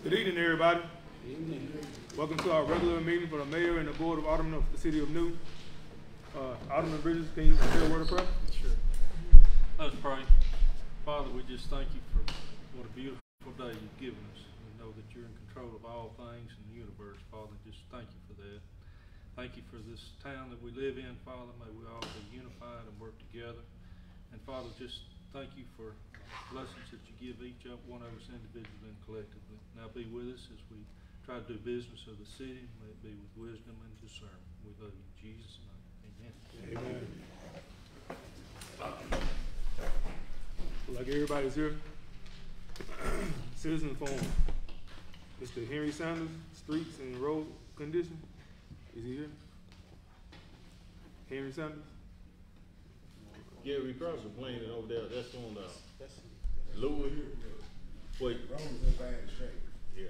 Good evening, everybody. Good evening. Welcome to our regular meeting for the mayor and the board of aldermen of the city of Newton. Alderman Bridges, can you say a word of prayer? Sure. Let's pray. Father, we just thank you for what a beautiful day you've given us. We know that you're in control of all things in the universe, Father. Just thank you for that. Thank you for this town that we live in, Father. May we all be unified and work together. And Father, just thank you for blessings that you give each one of us individually and collectively. Now be with us as we try to do business of the city. May it be with wisdom and discernment. We love you in Jesus' name. Amen. Amen. Like everybody's here. Citizen forum. Mr. Henry Sanders, streets and road condition. Is he here? Henry Sanders? Gary Cross complaining over there. That's on the Louis. Wait. The road is in bad shape. Yeah.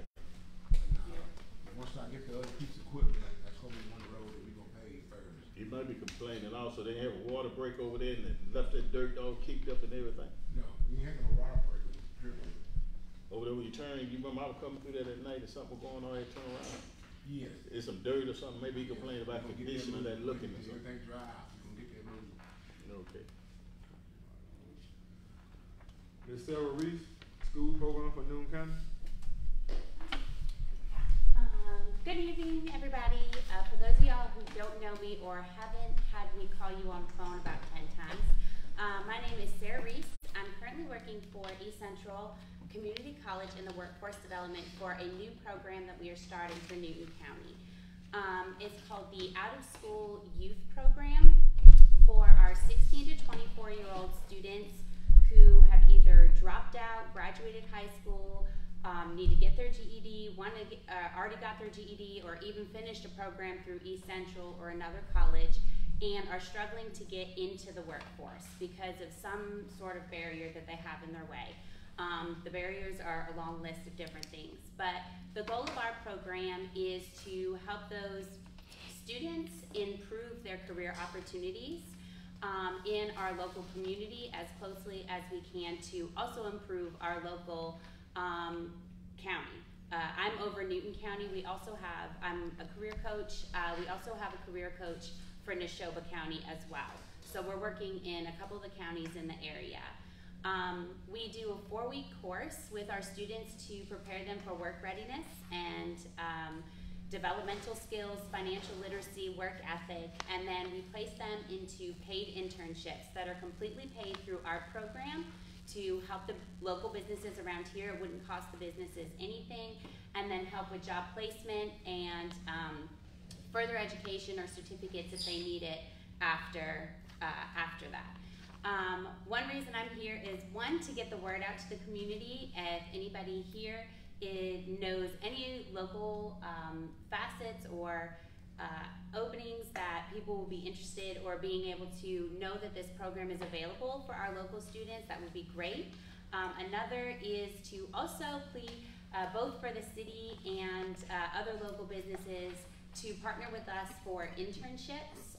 And once I get the other piece of equipment, that's gonna be one road that we gonna pave first. He might be complaining also. They have a water break over there and they left that dirt all kicked up and everything. No, we ain't no water break. Over there when you turn, you remember I was coming through that at night and something was going on there, turn around. Yes. It's some dirt or something. Maybe he complained about condition of that looking or something. Everything dry out. We're gonna get that moving. Okay. Ms. Sarah Reese, school program for Newton County. Good evening, everybody. For those of y'all who don't know me or haven't had me call you on the phone about 10 times, my name is Sarah Reese. I'm currently working for East Central Community College in the workforce development for a new program that we are starting for Newton County. It's called the Out of School Youth Program for our 16 to 24-year-old students who have either dropped out, graduated high school, need to get their GED, already got their GED, or even finished a program through East Central or another college, and are struggling to get into the workforce because of some sort of barrier that they have in their way. The barriers are a long list of different things, but the goal of our program is to help those students improve their career opportunities in our local community as closely as we can to also improve our local county. I'm over Newton County. We also have, I'm a career coach. We also have a career coach for Neshoba County as well. So we're working in a couple of the counties in the area. We do a 4-week course with our students to prepare them for work readiness and developmental skills, financial literacy, work ethic, and then we place them into paid internships that are completely paid through our program to help the local businesses around here. It wouldn't cost the businesses anything, and then help with job placement and further education or certificates if they need it after that. One reason I'm here is, one, to get the word out to the community. If anybody here knows any local facets or openings that people will be interested, or being able to know that this program is available for our local students, that would be great. Another is to also plead both for the city and other local businesses to partner with us for internships,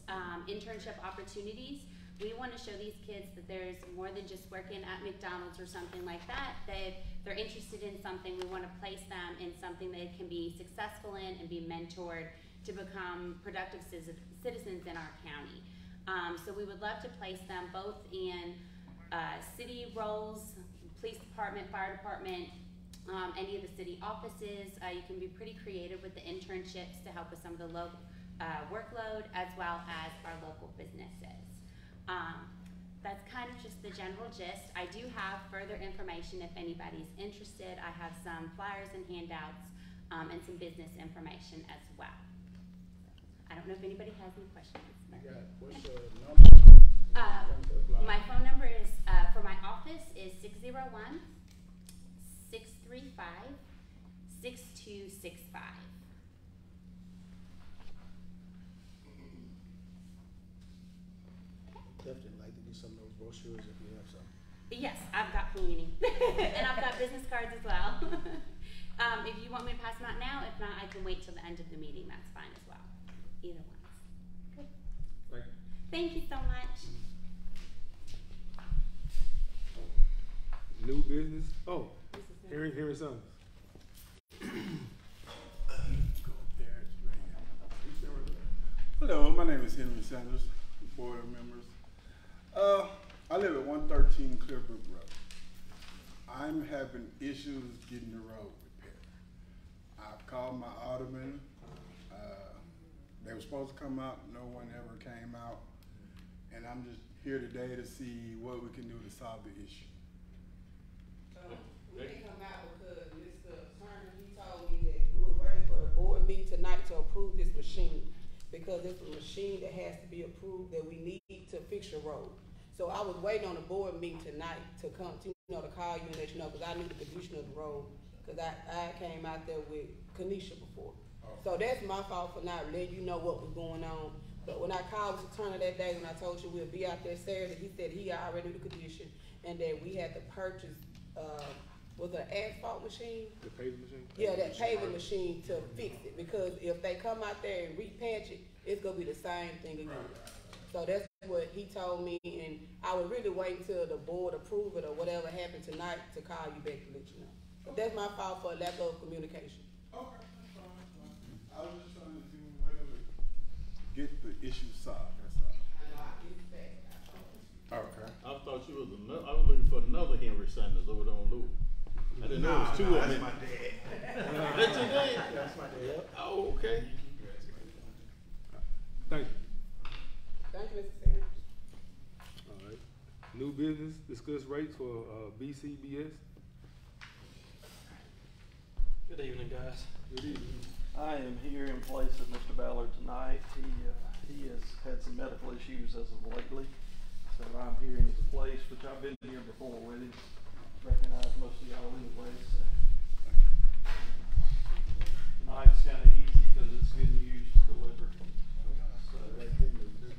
internship opportunities. We want to show these kids that there's more than just working at McDonald's or something like that. That they're interested in something. We want to place them in something they can be successful in and be mentored to become productive citizens in our county. So we would love to place them both in city roles, police department, fire department, any of the city offices. You can be pretty creative with the internships to help with some of the local workload, as well as our local businesses. That's kind of just the general gist. I do have further information if anybody's interested. I have some flyers and handouts and some business information as well. I don't know if anybody has any questions. What's your number? My phone number is, for my office is 601-635-6265. Definitely like to get some of those brochures if you have some. Yes, I've got plenty. And I've got business cards as well. If you want me to pass them out now, if not, I can wait till the end of the meeting. That's fine as well. Either one. Good. Thank you. Thank you so much. New business. Oh, Henry Summers. Hello, my name is Henry Sanders, board of members. I live at 113 Clearbrook Road. I'm having issues getting the road repaired. I've called my aldermen. They were supposed to come out, no one ever came out. And I'm just here today to see what we can do to solve the issue. We didn't come out because Mr. Turner, he told me that we were waiting for the board meeting tonight to approve this machine. Because it's a machine that has to be approved that we need to fix your road. So I was waiting on the board meeting tonight to come to, to call you and let you know, because I knew the condition of the road. Because I came out there with Kanisha before. So that's my fault for not letting you know what was going on. But when I called Mr. Turner that day, when I told you we'll be out there Saturday, he said he already knew the condition and that we had to purchase, was it an asphalt machine? The paving machine? Yeah, that paving machine to fix it, because if they come out there and repatch it, it's gonna be the same thing again. So that's what he told me, and I was really waiting till the board approve it or whatever happened tonight to call you back to let you know. But that's my fault for lack of communication. Okay, that's fine, that's fine. I was just trying to see whether to get the issue solved, that's all. I know, I get it back. Okay. I thought you was another, I was looking for another Henry Sanders over there on Louis. I didn't know it was two of them. That's my dad. That's your dad? That's my dad. Oh, okay. Thank you. Thank you, Mr. Sanders. All right. New business, discuss rates for BCBS. Good evening, guys. Good evening. I am here in place of Mr. Ballard tonight. He has had some medical issues as of lately, so I'm here in his place, which I've been here before with him. Recognize most of y'all anyway, so. Tonight's kind of easy because it's good news delivered. So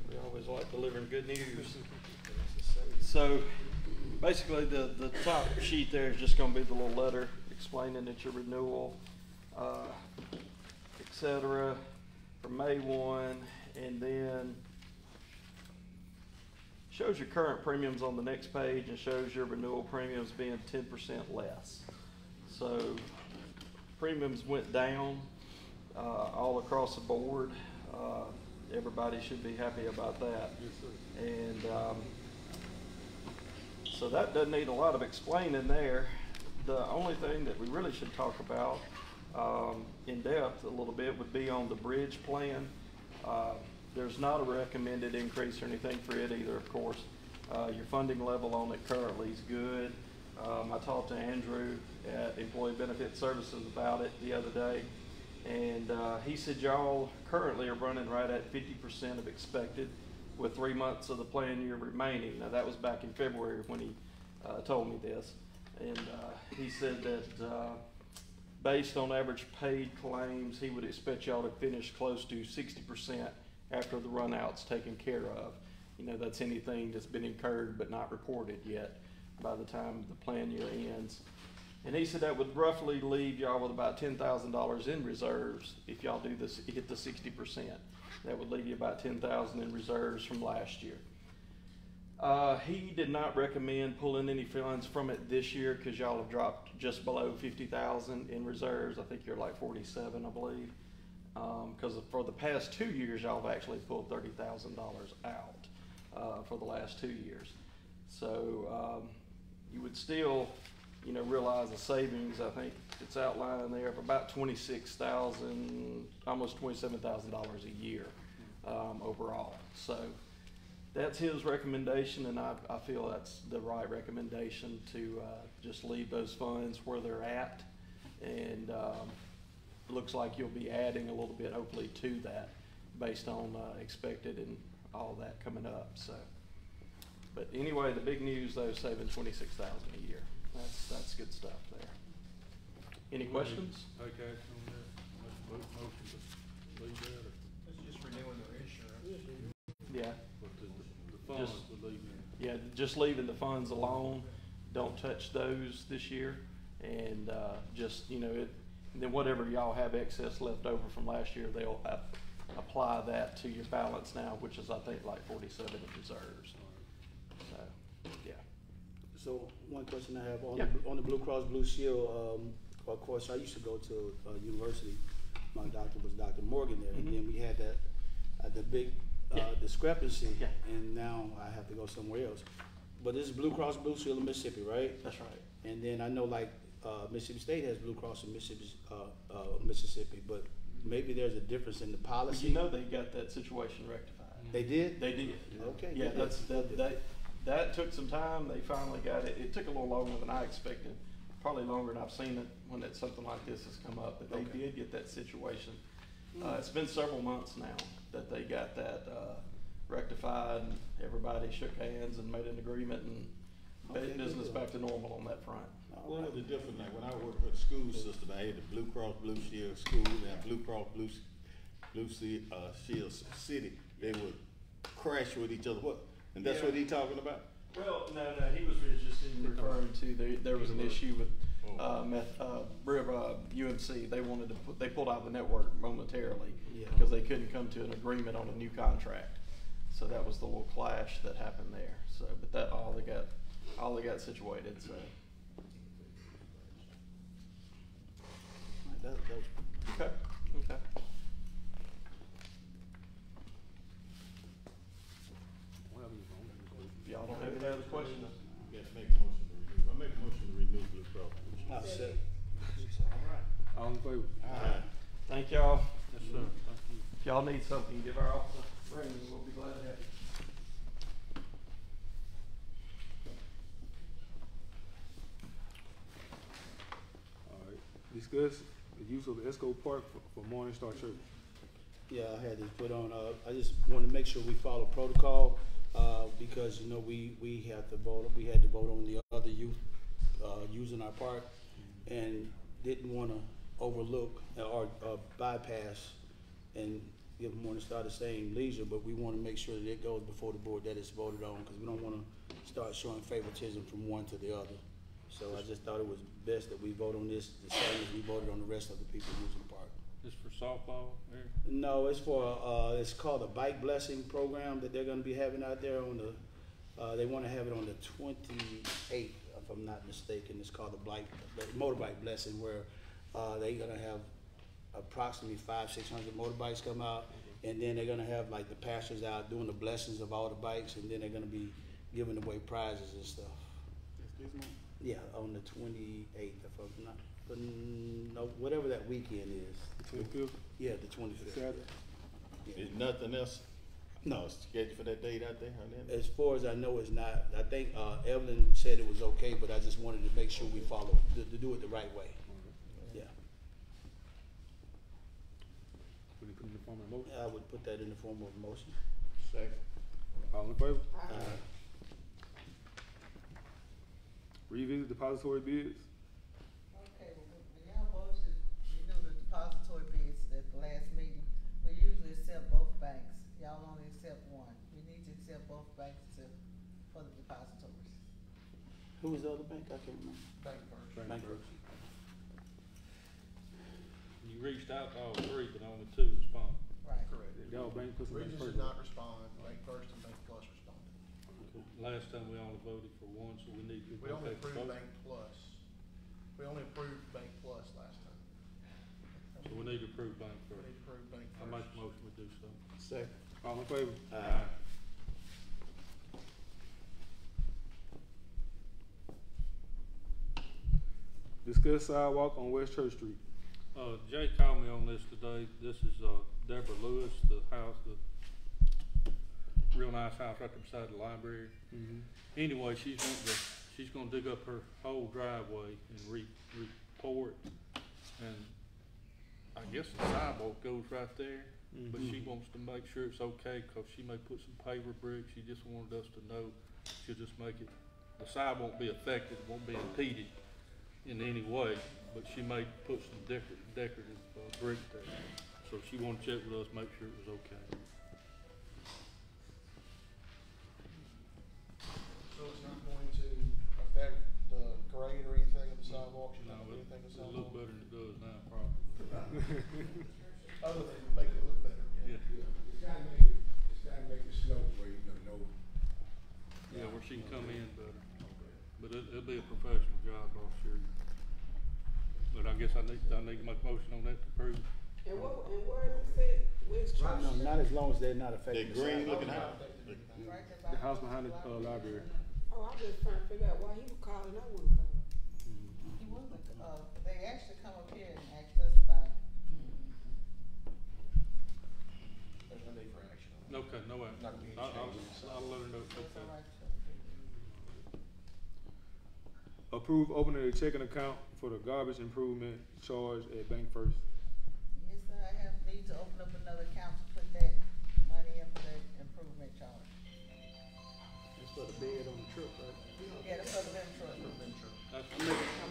we always like delivering good news. So basically the top sheet there is just going to be the little letter explaining that your renewal, et cetera, for May 1, and then shows your current premiums on the next page and shows your renewal premiums being 10% less. So premiums went down all across the board. Everybody should be happy about that. Yes, sir. And so that doesn't need a lot of explaining there. The only thing that we really should talk about in depth a little bit would be on the bridge plan. There's not a recommended increase or anything for it either, of course. Your funding level on it currently is good. I talked to Andrew at Employee Benefit Services about it the other day, and he said y'all currently are running right at 50% of expected with 3 months of the plan year remaining. Now that was back in February when he told me this, and he said that based on average paid claims, he would expect y'all to finish close to 60% after the run-out's taken care of. You know, that's anything that's been incurred but not reported yet by the time the plan year ends. And he said that would roughly leave y'all with about $10,000 in reserves if y'all do this, hit the 60%. That would leave you about $10,000 in reserves from last year. He did not recommend pulling any funds from it this year because y'all have dropped just below 50,000 in reserves. I think you're like 47, I believe. Because for the past 2 years, y'all have actually pulled $30,000 out for the last 2 years. So you would still, you know, realize the savings. I think it's outlined there of about $26,000, almost $27,000 a year overall. So that's his recommendation, and I feel that's the right recommendation to just leave those funds where they're at, and looks like you'll be adding a little bit hopefully to that based on expected and all that coming up. So, but anyway, the big news though, saving $26,000 a year. That's good stuff there. Any questions? Take action on that. Motion to leave that, or It's just renewing their insurance. Yeah. but the funds Just- would leave in. Yeah, just leaving the funds alone. Don't touch those this year, and just then whatever y'all have excess left over from last year, they'll apply that to your balance now, which is I think like 47 in reserves. So, yeah. So one question I have on, Yeah. on the Blue Cross Blue Shield, of course, I used to go to university. My doctor was Dr. Morgan there, and then we had that, the big Yeah. discrepancy, Yeah. and now I have to go somewhere else. But this is Blue Cross Blue Shield of Mississippi, right? That's right. And then I know like Mississippi State has Blue Cross in Mississippi, but maybe there's a difference in the policy. They got that situation rectified. They did? They did. Okay. Yeah, good. that took some time. They finally got it. It took a little longer than I expected. Probably longer than I've seen it when it's something like this has come up. But they Okay. did get that situation. It's been several months now that they got that rectified, and everybody shook hands and made an agreement, and Okay, business good. back to normal on that front. One of the different, like when I worked for the school system, I had the Blue Cross Blue Shield school and Blue Cross Blue Shield city. They would crash with each other. What? And that's what he talking about? Well, no, he was just referring to there was an issue with UMC. They pulled out of the network momentarily Yeah. because they couldn't come to an agreement on a new contract. So that was the little clash that happened there. So, but that all they got situated. So, That was okay. If y'all don't have any other questions. You gotta make a motion to renew. I make a motion to renew Blue Cross Blue Shield. I'll say. All in favor? Alright. Thank y'all. Yes, sir. Thank you. If y'all need something, give our office a ring, and we'll be glad to have you. All right. Discuss the use of the Esco Park for Morning Star Church. Yeah, I had this put on, I just wanted to make sure we follow protocol, because, we had to vote on the other youth, using our park, and didn't wanna overlook or bypass and give Morning Star the same leisure, but we wanna make sure that it goes before the board that it's voted on, cause we don't wanna start showing favoritism from one to the other. So I just thought it was best that we vote on this the same as we voted on the rest of the people using the park. This for softball, Eric? No, it's for, it's called a bike blessing program that they're gonna be having out there on the, they wanna have it on the 28th, if I'm not mistaken. It's called the motorbike blessing, where, they're gonna have approximately 500-600 motorbikes come out, and then they're gonna have like the pastors out doing the blessings of all the bikes, and then they're gonna be giving away prizes and stuff. Yeah, on the 28th, if I'm not, but no, whatever that weekend is. 25th? Yeah, the 25th. Saturday. Yeah. Is nothing else No, scheduled for that date out there? as far as I know, it's not. I think Evelyn said it was okay, but I just wanted to make sure we follow, to do it the right way. Yeah, Will you put in the form of a motion? I would put that in the form of a motion. Second. All in favor? Uh, Revisit depository bids. Okay, well, y'all motion, you know the depository bids at the last meeting, we usually accept both banks, y'all only accept one, we need to accept both banks for the depositories. Who was the other bank? I can't remember. Bank first. Bank First. You reached out to all three, but only two responded. Right. Correct. Y'all bank plus Regions first. did not respond, Bank First and Bank Plus responded. Last time we only voted for one, so we need to. We only okay for approved both. Bank Plus. We only approved Bank Plus last time. So we need to approve bank We first. need to approve Bank I First. make a motion we do so. Second. All in favor? Discuss sidewalk on West Church Street. Jay called me on this today. This is, Deborah Lewis, the house, the real nice house right there beside the library. Anyway, she's gonna dig up her whole driveway and re-pour it. And I guess the sidewalk goes right there. but she wants to make sure it's okay, cause she may put some paver bricks, she just wanted us to know, she'll just make it, the side won't be affected, won't be impeded in any way, but she may put some decorative brick there. So she wanted to check with us, make sure it was okay. So it's not going to affect the grade or anything of the sidewalks, you're No, not gonna do anything to the it'll look sidewalk? better than it does now, probably. Other than make it look better. Yeah, It's gotta make the slope where you know, yeah, where she can come in better. But it'll be a professional job, I'll assure you. But I guess I need to make a motion on that to approve. And where is it? Where's Church No, Street? not as long as they're not That affecting the green sidewalk. looking house. Right there The by house behind the library. Oh, I'm just trying to figure out why he was calling, I wasn't calling. He wasn't, they actually come up here and asked us about it. There's no need for action on it. Okay, no action. Not gonna be any I'll changes. let her know. It's Okay. all right. Approve opening a checking account for the garbage improvement charge at Bank First. Yes, sir, I have need to open up another account to put that money in for that improvement charge. That's for the bed on the truck, right? Yeah, that's for the limb truck. That's-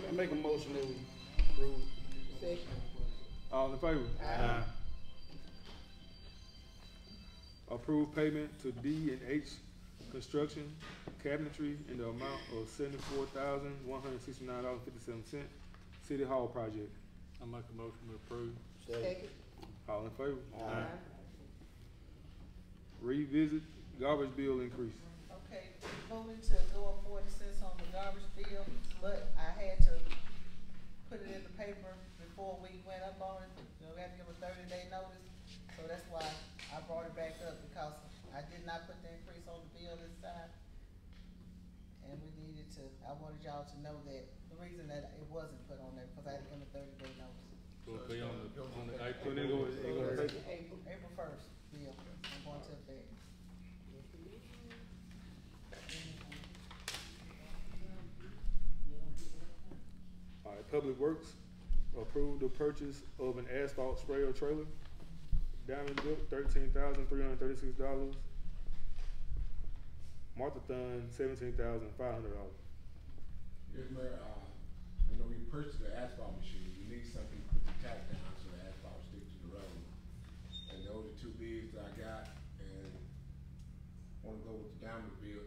I make a motion that we approve. Second. All in favor? Aye. Approve payment to D and H Construction Cabinetry in the amount of $74,169.57. City Hall project. I make a motion to approve. Second. All in favor? Aye. Revisit garbage bill increase. Okay, voted to go up 40 cents on the garbage bill, but I had to put it in the paper before we went up on it. You know, we had to give a 30-day notice, so that's why I brought it back up, because I did not put the increase on the bill this time. And we needed to, I wanted y'all to know that, the reason that it wasn't put on there, because I had to give a 30-day notice. So it'll be on the So April. they gonna take it. April. April 1st, bill, I'm going to effect. All right, Public Works, approve the purchase of an asphalt sprayer trailer. Diamond built, $13,336. Martha-Thun, $17,500. Yes, Mayor, you know, we purchased the asphalt machine, we need something to put the tack down so the asphalt sticks to the road. And those are two bids that I got, and wanna go with the Diamond bid.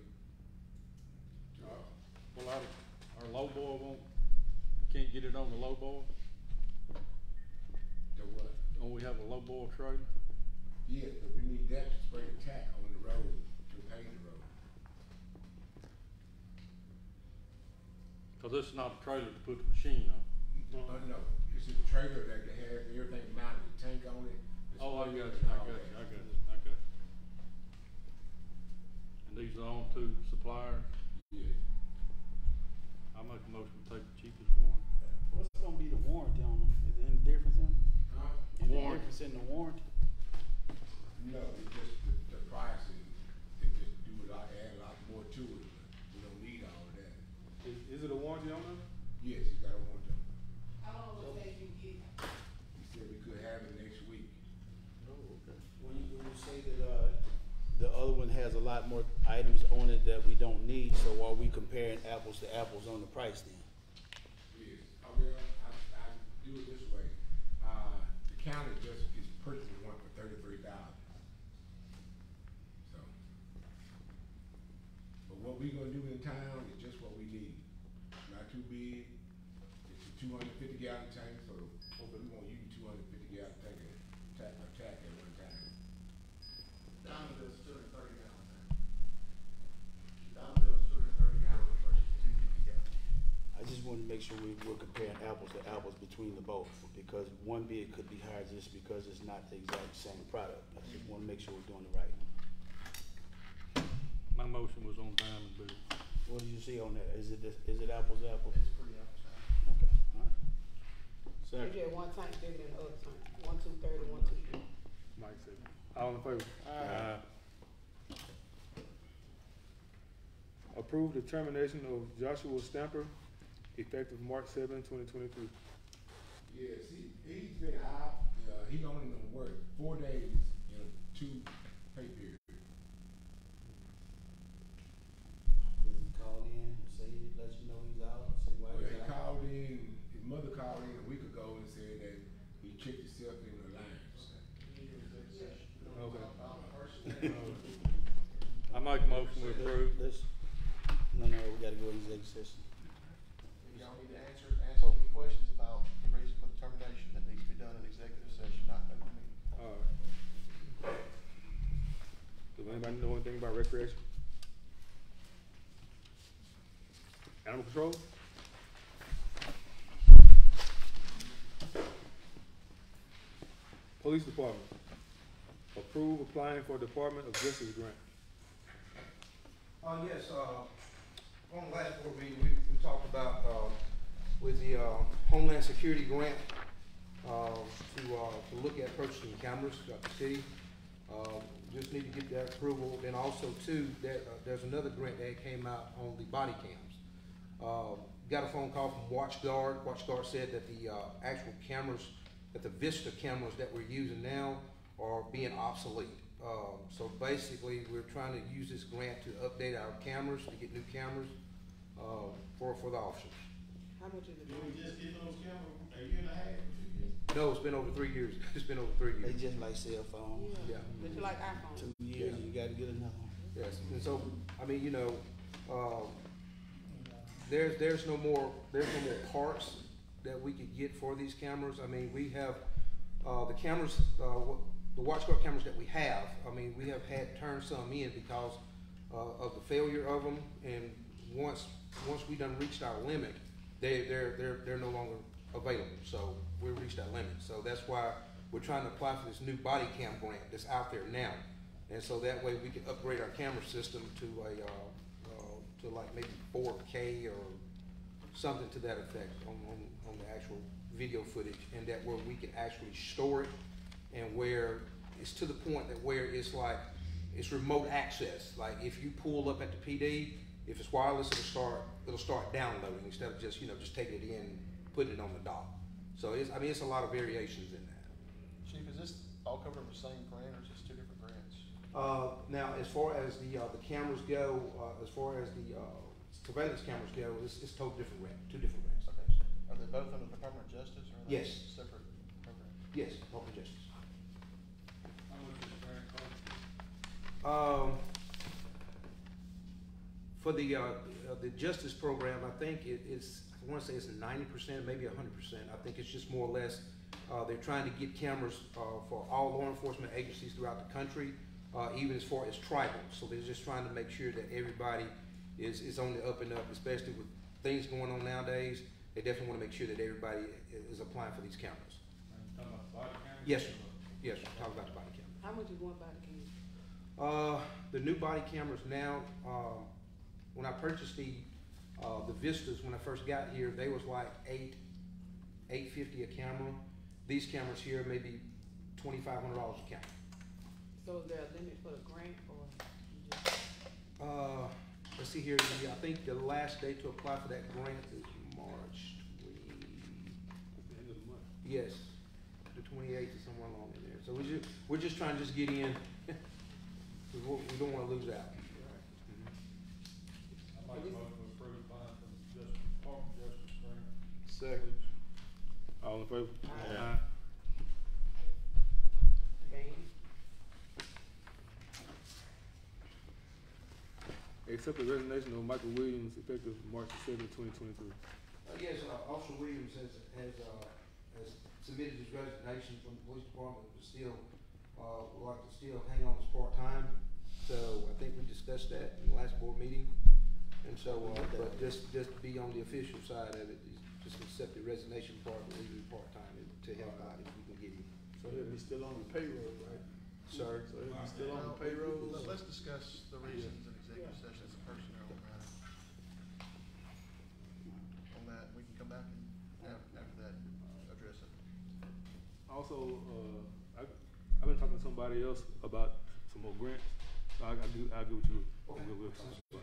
Well, our low boy won't, can't get it on the low boy? The what? Don't we have a low boy trailer? Yes, but we need that to spray the tack on the road, to pave the road. Cause this is not a trailer to put the machine on. No, it's a trailer that has everything mounted, the tank on it. the Oh, I sprayer, got you, and I all got that. you, I got you, I got you. And these are on to suppliers. Yeah. I make a motion to take the cheapest one. What's gonna be the warranty on them? Is there any difference in them? Any Warranty. difference in the warranty? No, it's just the price is, they just do a lot, add a lot more to it, but we don't need all of that. Is it a warranty on them? Yes, it's got a warranty. How long will it take you to get? He said we could have it next week. When you say that, the other one has a lot more items on it that we don't need, so are we comparing apples to apples on the price then? Yes, I will, I do it this way, the county just is purchasing one for $33,000. So, but what we gonna do in town is just what we need, not too big, it's a 250 gallon tank, so hopefully we won't use 250 gallon tank at at one time. Diamondville's 230 gallons. Diamondville's 230 gallons versus 250 gallons. I just wanna make sure we're comparing apples to apples between the both, because one bid could be higher just because it's not the exact same product. I just wanna make sure we're doing it right. My motion was on Diamond Bill. What did you see on that? Is it apples to apples? It's pretty outside. Okay, alright. You Second. had one tank bigger than the other tank, 1 230, 1 250. Mike said. All in favor? Aye. Approve the termination of Joshua Stamper, effective March 7, 2023. Yes, he's been out, he only gonna work 4 days 2 pay period. Does he call in and say, let you know he's out, say why Well, he's he out? called in, his mother called in a week ago and said that he checked himself in the lines. Okay. I make a motion to approve. No, we gotta go to executive session. Y'all need to ask any questions about the reason for the termination that needs to be done in executive session, not open meeting. Alright. Does anybody know anything about recreation? Animal control? Police department. Approve applying for Department of Justice grant. Yes, on the last board meeting, we talked about, with the, Homeland Security grant, to look at purchasing cameras throughout the city. Just need to get that approval. Then also too, there's another grant that came out on the body cams. Got a phone call from WatchGuard. WatchGuard said that the, actual cameras, that the Vista cameras that we're using now are being obsolete. So basically, we're trying to use this grant to update our cameras, to get new cameras, for the officers. How much is it? Did we just get those cameras a year and a half? No, it's been over 3 years. It's been over 3 They years. just like cell phones. Yeah. But you like iPhone? 2 years, you gotta get another one. Yes, and so, I mean, you know, there's no more parts that we could get for these cameras. I mean, we have, the cameras, the WatchGuard cameras that we have, I mean, we have had turned some in because, of the failure of them, and once we done reached our limit, they're no longer available, so we reached that limit. So that's why we're trying to apply for this new body cam grant that's out there now. And so that way we can upgrade our camera system to to like maybe 4K or something to that effect on the actual video footage, and that where we can actually store it, and where it's to the point that where it's like, it's remote access. Like if you pull up at the PD, if it's wireless, it'll start downloading instead of just, just taking it in, putting it on the dock. So it's a lot of variations in that. Chief, is this all covered in the same grant, or is this 2 different grants? Now, as far as the cameras go, as far as the surveillance cameras go, it's totally different grant, 2 different grants. Okay, so are they both under the Department of Justice, or are they Yes. separate programs? Yes, Department of Justice. How much is the grant cost? For the justice program, I think it's, I want to say it's 90%, maybe 100%. I think it's just more or less, they're trying to get cameras for all law enforcement agencies throughout the country, even as far as tribal. So they're just trying to make sure that everybody is on the up and up, especially with things going on nowadays. They definitely want to make sure that everybody is applying for these cameras. Are you talking about the body camera? Yes, sir. Yes, sir. Talk about the body camera. How much is one body cam? The new body cameras now, when I purchased the Vistas, when I first got here, they was like $850 a camera. These cameras here may be $2,500 a camera. So is there a limit for the grant, or you just? Let's see here, I think the last day to apply for that grant is March That's the end of the month. yes, the 28th or somewhere along in there. So we're just trying to just get in. We don't want to lose out. I make a motion to approve applying for the Department of Justice grant. Second. All in favor? Aye. Game. Accept the resignation of Michael Williams effective March 7, 2023. Yes, Officer Williams has submitted his resignation from the police department, but still, would like to still hang on as part-time. So I think we discussed that in the last board meeting. And so, but just to be on the official side of it, just accept the resignation part, and leave him part-time to help out if we can get him. So he'll be still on the payroll, right? Sir? So he'll be still on the payroll? Let's discuss the reasons in executive session as a personnel matter. On that, we can come back and after that, address it. Also, I've been talking to somebody else about some more grants. So I'll get with you. Okay. We'll Sounds good.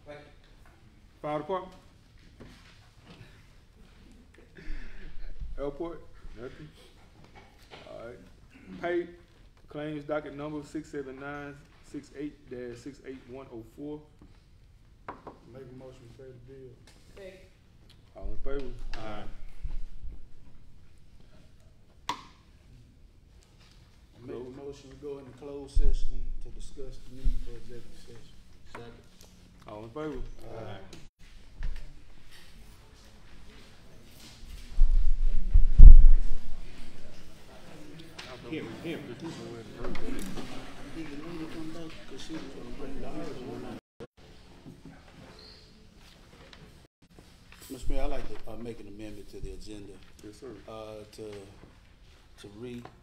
Thank you. Fire department? Airport? Nothing. Pay claims docket number 67968-68104. Make a motion to pay the bill. Second. All in favor? Aye. Make a motion to go into closed session to discuss the need for executive session. Second. All in favor? Aye. Him. Did the lady come back? Cause she was gonna bring the item one night. Mr. Mayor, I'd like to, make an amendment to the agenda, Yes, sir. to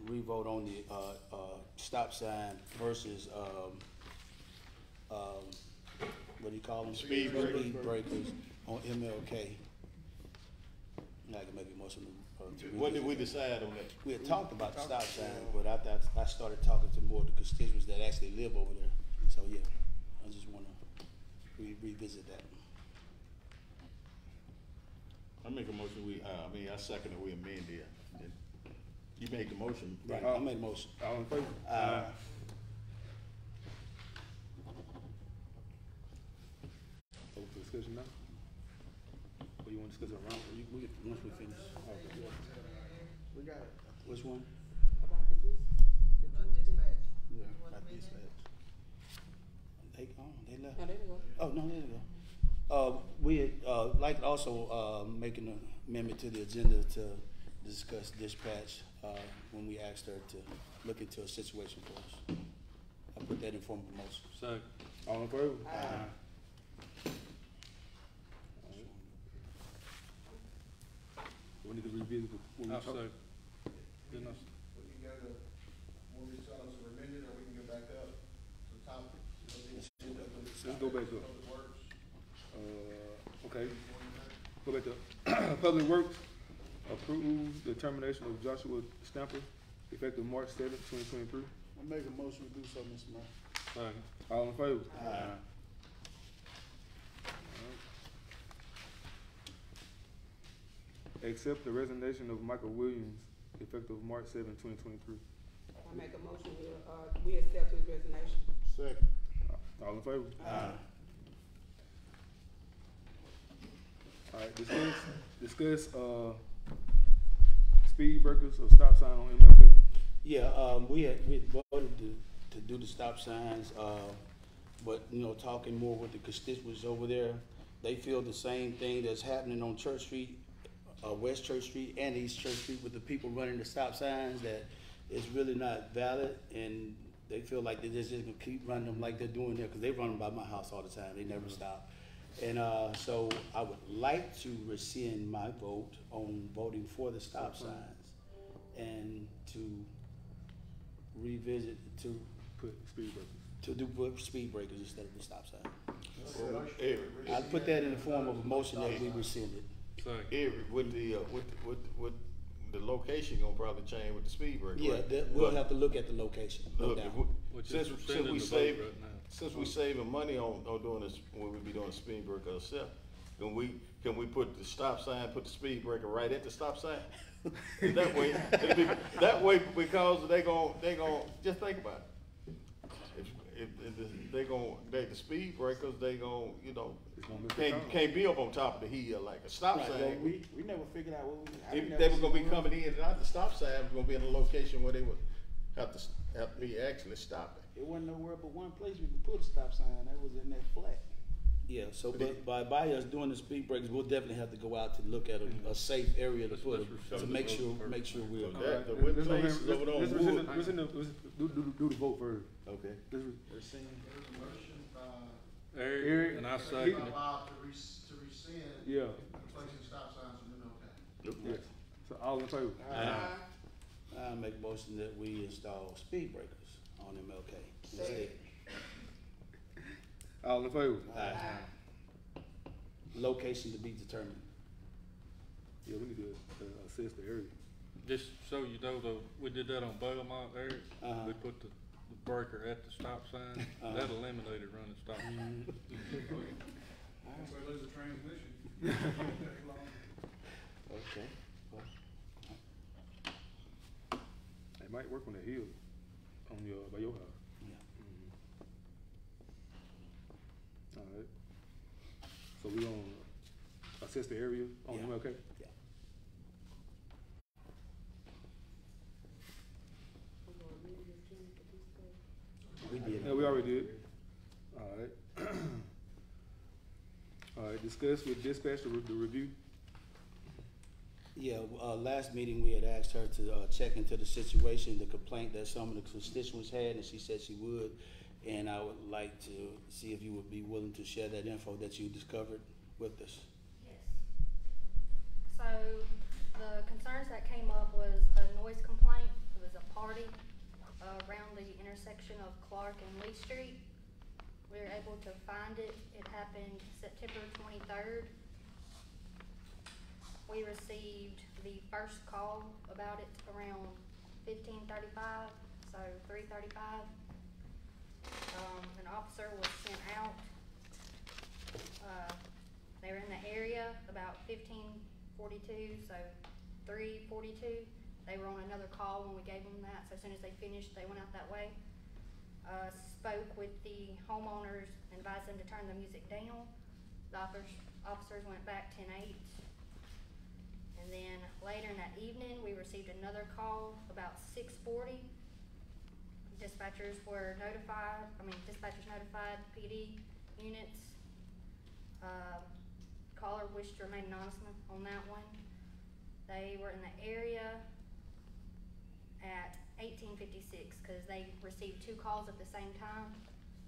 re-vote on the, stop sign versus, what do you call them? Speed breakers. Speed breakers on MLK. I'd like to make a motion to What did we revisit. decide on that? We had talked about the stop sign, but I started talking to more of the constituents that actually live over there. So, yeah, I just wanna revisit that. I make a motion, I second that we amend it. You made the motion. Right, I made a motion. All in favor? Open for discussion now? Or you want to discuss it around? Once we finish. We got it. Which one? About the Dispatch. Yeah. What About we this had. batch. They left. No, there we go. Oh, no, there you go. We had, like to also, make an amendment to the agenda to discuss dispatch, when we asked her to look into a situation for us. I put that in form of a motion. Second. All in favor? We need to revisit what we I'll talked. second. Didn't I s- We can go to, when we tell us to amend it, or we can go back up to the top. Let's go back up. Public Works. Okay, go back to Public Works, approve the termination of Joshua Stamper effective March 7th, 2023. I make a motion to do so, Mr. Mayor. Second. All in favor? Aye. Accept the resignation of Michael Williams effective March 7th, 2023. I make a motion, we accept his resignation. Second. All in favor? Aye. All right, discuss, speed breakers or stop sign on MLK. Yeah, we had voted to do the stop signs, but, talking more with the constituents over there, they feel the same thing that's happening on Church Street, West Church Street and East Church Street with the people running the stop signs, that it's really not valid, and they feel like they're just gonna keep running them like they're doing there, because they run them by my house all the time, they never stop. And so I would like to rescind my vote on voting for the stop signs and to revisit, to Put speed breakers. do speed breakers instead of the stop sign. Every, I put that in the form of a motion that we rescinded. Second. with the location gonna probably change with the speed breaker. Yeah, right? we'll But have to look at the location, no look, doubt. Which since is rescinding we the save, vote right now. since we saving money on doing this, when we be doing the speed breaker ourselves, can we put the stop sign, put the speed breaker right at the stop sign? That way, because they gon' just think about it. If the speed breakers, they gon', It's gonna miss the turn. can't be up on top of the hill like a stop Right, sign. well, we never figured out what we. They were gonna be coming in and out the stop sign, was gonna be in a location where they would have to be actually stopping. It wasn't nowhere but one place we could put a stop sign, that was in that flat. Yeah, so by us doing the speed breakers, we'll definitely have to go out to look at a safe area to put them, to make sure we're. So that, the wet places over there on Wood. Do the vote first. Okay. There's a motion by Eric, And I second it. Bob to rescind Yeah, placing stop signs on MLK. yes. So all in favor? I make a motion that we install speed breakers on MLK. instead. All in favor? Aye. Location to be determined. Yeah, we need to assess the area. Just so you know though, we did that on Belmont there. Uh-huh. We put the breaker at the stop sign. That eliminated running stop. Once they lose the transmission. Okay. They might night work on the hill, on by your house. Yeah. Alright. So we gonna assess the area on Yeah. MLK? Yeah. We did. Yeah, we already did. Alright. Alright, discuss with dispatch the review. Yeah, last meeting, we had asked her to, check into the situation, the complaint that some of the constituents had, and she said she would. And I would like to see if you would be willing to share that info that you discovered with us. Yes. So the concerns that came up was a noise complaint. It was a party around the intersection of Clark and Lee Street. We were able to find it. It happened September 23rd. We received the first call about it around 15:35, so 3:35. An officer was sent out. They were in the area about 15:42, so 3:42. They were on another call when we gave them that, so as soon as they finished, they went out that way. Spoke with the homeowners, advised them to turn the music down. The officers went back 10:08. And then later in that evening, we received another call about 6:40. Dispatchers notified PD units. Caller wished to remain anonymous on that one. They were in the area at 18:56 because they received two calls at the same time.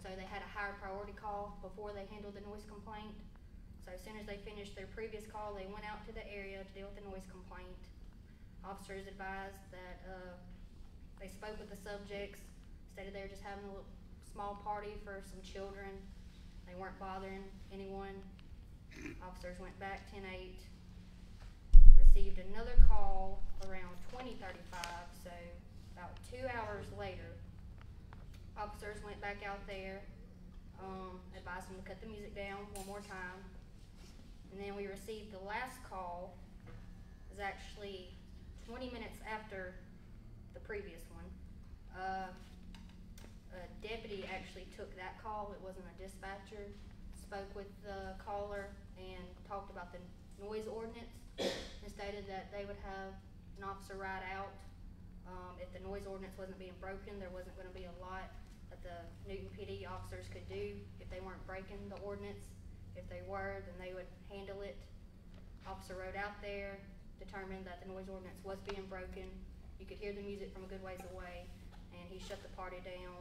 So they had a higher priority call before they handled the noise complaint. So as soon as they finished their previous call, they went out to the area to deal with the noise complaint. Officers advised that they spoke with the subjects, stated they were just having a little small party for some children. They weren't bothering anyone. Officers went back 10:08. Received another call around 20:35, so about 2 hours later. Officers went back out there, advised them to cut the music down one more time. And then we received the last call. It was actually 20 minutes after the previous one. A deputy actually took that call. It wasn't a dispatcher. Spoke with the caller and talked about the noise ordinance and stated that they would have an officer ride out. If the noise ordinance wasn't being broken, there wasn't going to be a lot that the Newton PD officers could do if they weren't breaking the ordinance. If they were, then they would handle it. Officer rode out there, determined that the noise ordinance was being broken. You could hear the music from a good ways away, and he shut the party down.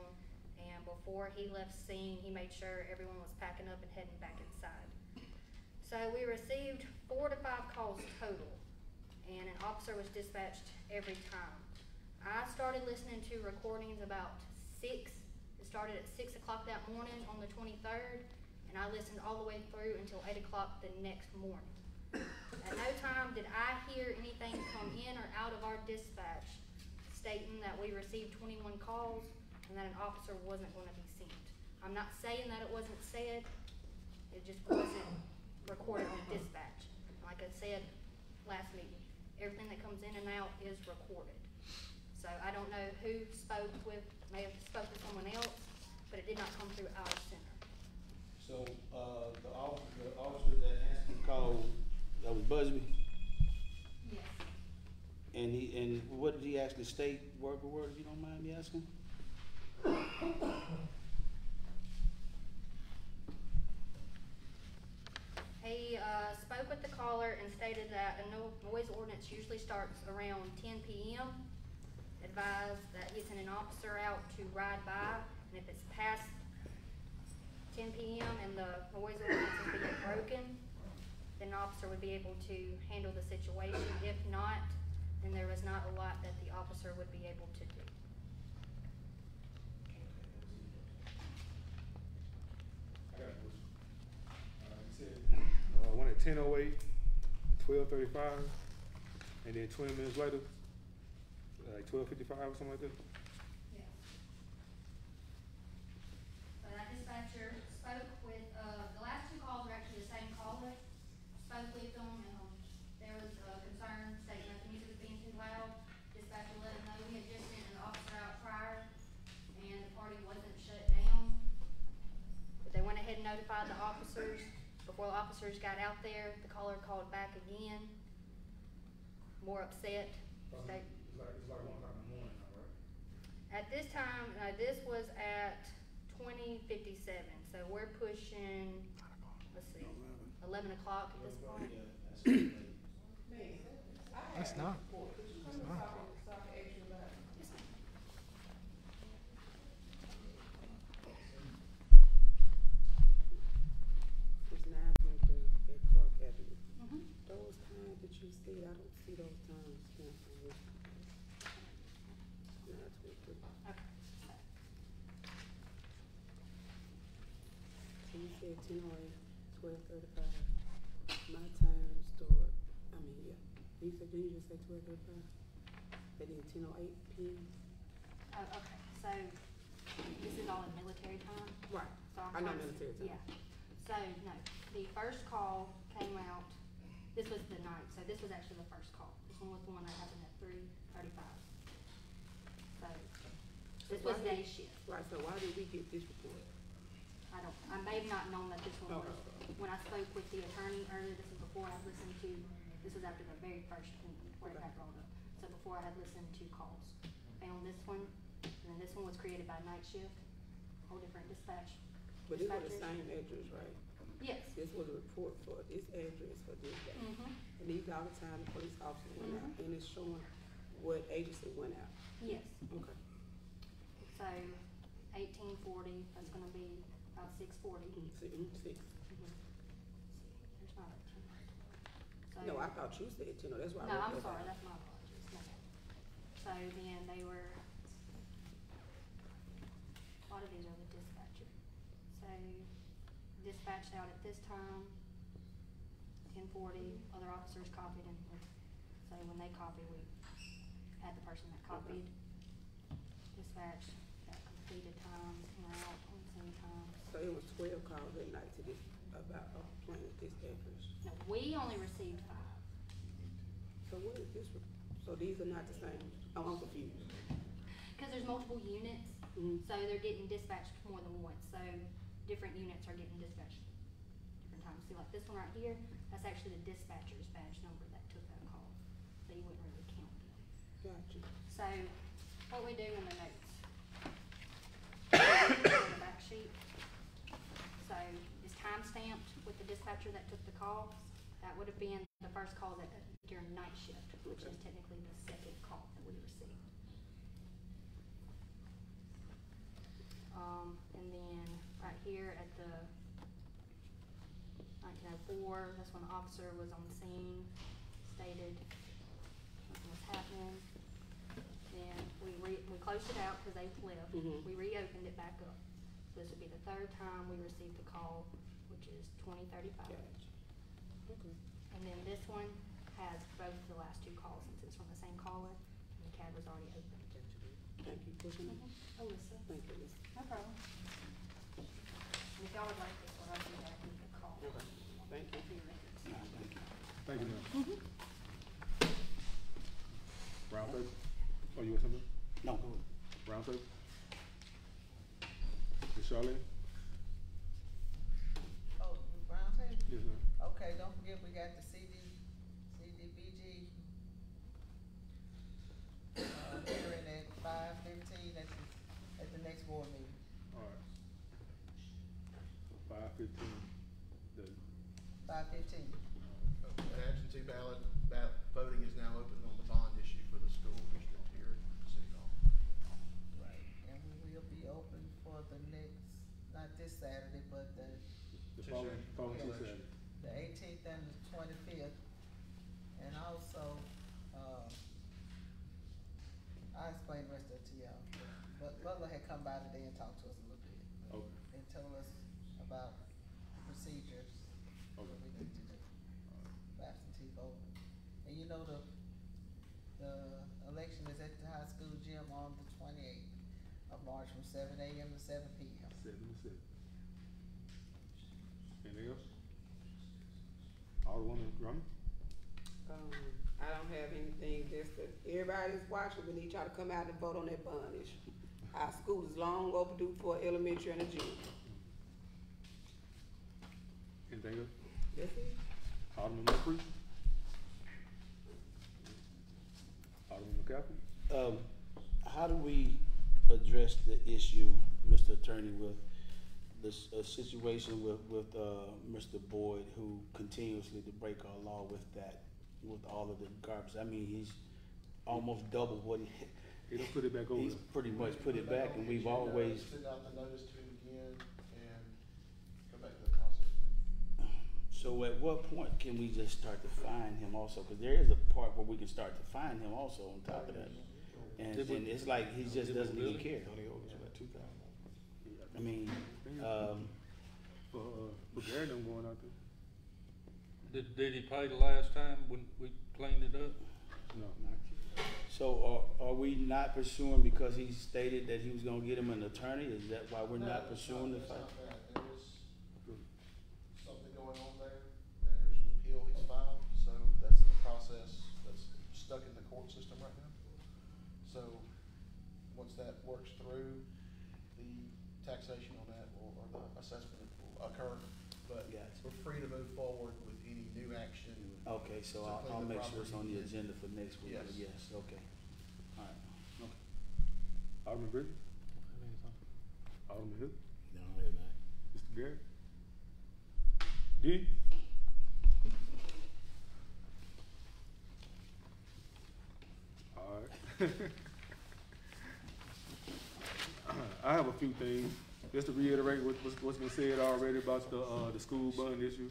And before he left scene, he made sure everyone was packing up and heading back inside. So we received 4 to 5 calls total, and an officer was dispatched every time. I started listening to recordings about 6. It started at 6 o'clock that morning on the 23rd, and I listened all the way through until 8 o'clock the next morning. At no time did I hear anything come in or out of our dispatch stating that we received 21 calls and that an officer wasn't going to be sent. I'm not saying that it wasn't said, it just wasn't recorded on dispatch. Like I said last meeting, everything that comes in and out is recorded. So I don't know who may have spoke with someone else, but it did not come through our center. So, the officer that answered the call, that was Busby? Yes. And what did he actually state word for word, if you don't mind me asking? He spoke with the caller and stated that a noise ordinance usually starts around 10 p.m. Advised that he sent an officer out to ride by, and if it's past 10 p.m. and the noise ordinance is being broken, then an officer would be able to handle the situation. If not, then there was not a lot that the officer would be able to do. I got a question. You said one at 10:08, 12:35, and then 20 minutes later, like 12:55 or something like that? Yeah. So that dispatcher spoke with, the last 2 calls were actually the same caller. Spoke with them, and there was a concern stating that the music was being too loud. Dispatcher let them know we had just sent an the officers. Before the officers got out there, the caller called back again, more upset. It's like 1 o'clock in the morning now, right? At this time, this was at 20:57, so we're pushing, let's see, 11 o'clock at this point. That's not. It's 9:23 at Clark Avenue. Those times that you see, I don't see those times. Councilman. 9:23. Okay. So you said 10:08, 12:35. My time start, I mean, yeah. You said, did you just say 12:35? And then 10:08 p.m.? Oh, okay, so this is all in military time? Right. So I know kind of- military time. Yeah. So, no, the first call came out, this was the night, so this was actually the first call. This one was the one that happened at 3:35. So, this was day shift. Right, so why did we get this report? I may have not known that this one was, Okay. when I spoke with the attorney earlier, this is before I listened to, this was after the very first meeting where it got brought up. So before I had listened to calls. Found this one, and then this one was created by night shift, whole different dispatch. But it was the dispatchers. same address, right? Yes. This was a report for this address for this day. Mm-hmm. And these all the time the police officer went out, and it's showing what agency went out. Yes. Okay. So 1840, that's gonna be about 640. Six. There's not a 10. So, No, I thought you said 10, that's why I no, wrote I'm that sorry, down. that's my apologies. No. So then they were, a lot of these are the dispatcher. So dispatched out at this time, 10:40, other officers copied and, so when they copy, we had the person that copied. Dispatch, that completed times, and out on the same time. So it was 12 calls that night to this, about a plane at this address. No, we only received 5. So what is this, so these are not the same? Oh, I'm confused. Cause there's multiple units, so they're getting dispatched more than once, so different units are getting dispatched different times. See, like this one right here, that's actually the dispatcher's badge number that took that call, so you wouldn't really count them. Gotcha. So, what we do in the notes. On the back sheet. So, it's time stamped with the dispatcher that took the call. That would have been the first call that, during night shift, which is technically the second call that we received. And then, right here at the 1904, that's when the officer was on scene, stated something was happening. Then we closed it out because they left. We reopened it back up. So this would be the third time we received the call, which is 20:35. Gotcha. Okay. And then this one has both the last 2 calls since it's from the same caller, and the CAD was already open. Thank you for pushing me. Alyssa. Thank you, Alyssa. No problem. And if y'all would like this one, I'll do that in the call. Okay. Thank you. For your records. Thank you, ma'am. Round paper? Oh, you want something? No, go ahead. Round paper? Ms. Charlene? Oh, Brown table? Yes, ma'am. Okay, don't forget we got the CDBG, hearing at 5:15 at the next board meeting. All right. 5:15. The 5:15. Absentee ballot voting is now open on the bond issue for the school district here at City Hall. Right. And we will be open for the next, not this Saturday, but the following two Election. Saturdays. the 18th and the 25th. And also, I'll explain the rest of it to y'all. But Butler had come by today and talked to us a little bit. Okay. And told us about procedures, what we need to do for absentee voting. And you know, the election is at the high school gym on the 28th of March from 7 a.m. to 7 p.m. 7 to 7. Anything else? Alderwoman Drummond? I don't have anything, just that everybody's watching, we need y'all to come out and vote on that bond issue. Our school is long overdue for elementary and a junior. Anything else? That's it. Alderman Murphy? Alderman McCaffrey? How do we address the issue, Mr. Attorney, with this situation with Mr. Boyd, who continuously to break our law with all of the garbage? I mean, he's almost double what he. He don't put it back over. He's pretty much put it back, and we've always. Send out the notice to him again and go back to the process. So at what point can we just start to fine him also? Because there is a part where we can start to fine him also on top of that. And it's like he just doesn't even care. I mean, for Gary them going out there. Did he pay the last time when we cleaned it up? No. so are we not pursuing because he stated that he was gonna get him an attorney? Is that why we're not pursuing the fight? There is something going on there. There's an appeal he's filed, so that's in the process. That's stuck in the court system right now. So once that works through, the taxation on that will, or the assessment will occur. But Gotcha. we're free to move forward with any new action. Okay, so to clean I'll the make sure it's on property. the agenda for next week. Yes. Yes, okay. All right, okay. Alderman Bridges? Alderman Hill? No, they're not. Mr. Garrett? D? All right. I have a few things, just to reiterate what's been said already about the school bond issue.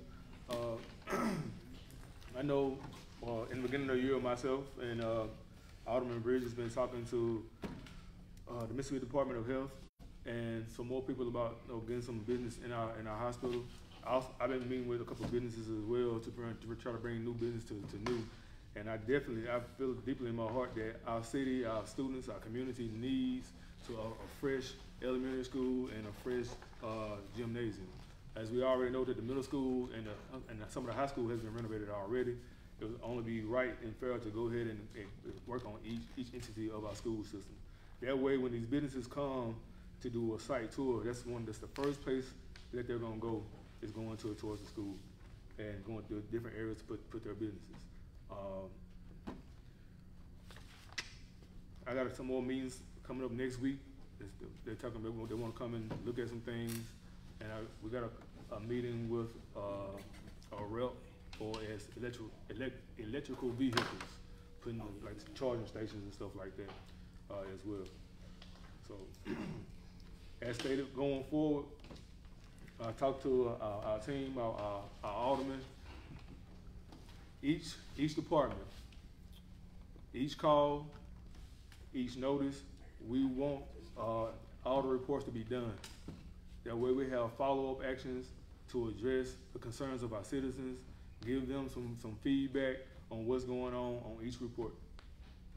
I know, in the beginning of the year, myself and Alderman Bridges has been talking to the Mississippi Department of Health and some more people about getting some business in our hospital. I've been meeting with a couple of businesses as well to try to bring new business to new. And I feel deeply in my heart that our city, our students, our community needs a fresh elementary school and a fresh gymnasium. As we already know that the middle school and some of the high school has been renovated already, it would only be right and fair to go ahead and work on each entity of our school system. That way, when these businesses come to do a site tour, that's the first place that they're gonna go is going towards the school and going to different areas to put their businesses. I got some more meetings coming up next week. They're talking about they want to come and look at some things, and we got a meeting with a rep for electrical vehicles, putting like charging stations and stuff like that as well. So, as stated, going forward, I talked to our team, our aldermen. Each department, each call, each notice, we want all the reports to be done. That way we have follow-up actions to address the concerns of our citizens, give them some feedback on what's going on each report.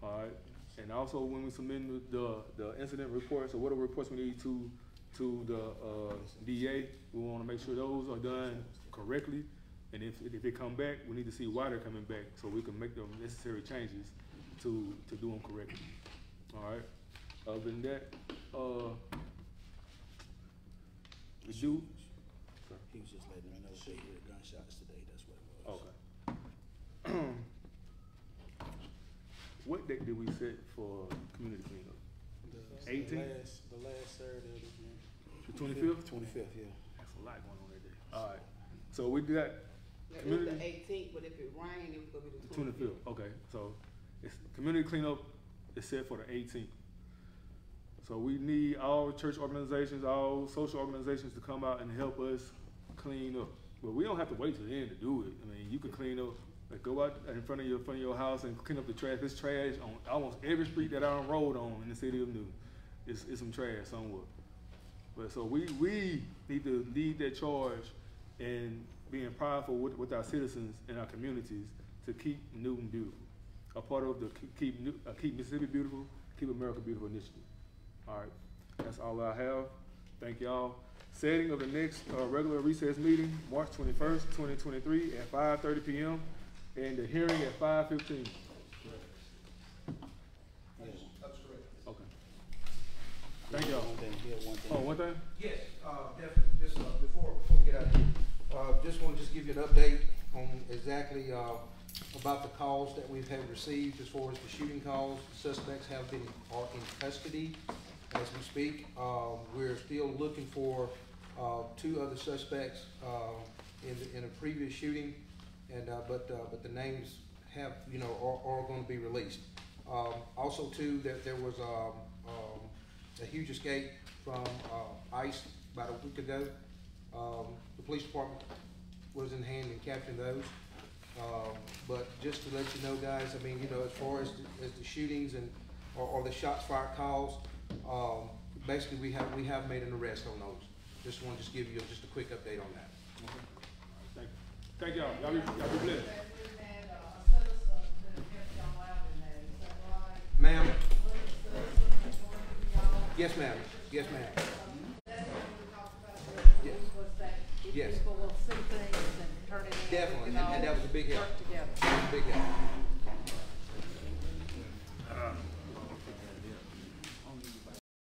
All right, and also when we submit the incident reports or whatever reports we need to the DA, we want to make sure those are done correctly. And if they come back, we need to see why they're coming back so we can make the necessary changes to do them correctly. All right. Other than that, we do. He was just letting me know they heard gunshots today. That's what it was. Okay. What date did we set for community cleanup? 18th? The last Saturday of this month. The 25th? 25th, yeah. That's a lot going on that day. All right. So we got It was the 18th, but if it rained, it was gonna be the 25th. Okay. So it's community cleanup is set for the 18th. So we need all church organizations, all social organizations to come out and help us clean up. But we don't have to wait till the end to do it. I mean, you can clean up, like go out in front of your house and clean up the trash. There's trash on almost every street that I done rode on in the city of Newton. It's some trash somewhere. But so we need to lead that charge and being prideful with our citizens and our communities to keep Newton beautiful. A part of the Keep Mississippi Beautiful, Keep America Beautiful initiative. All right, that's all I have. Thank y'all. Setting of the next regular recess meeting, March 21st, 2023 at 5:30 p.m. and the hearing at 5:15. That's correct. Okay. Thank y'all. One thing. Oh, one thing? Yes, definitely, just, before we get out of here, Just want to just give you an update on exactly, about the calls that we've had received as far as the shooting calls. The suspects are in custody as we speak. We're still looking for, 2 other suspects, in a previous shooting, and, but the names have, are gonna be released. Also too, there was, a huge escape from, ICE about a week ago. The police department was in hand in capturing those. But just to let you know, guys, I mean, as far as the shootings and, or the shots fired calls, basically we have made an arrest on those. Just want to just give you just a quick update on that. Thank you. Thank y'all. Y'all be blessed. Ma'am? Yes, ma'am. Yes, ma'am. Yes. Yes. People will see things and turn it in. Definitely, we can and that was a big help. Work together. That was a big help.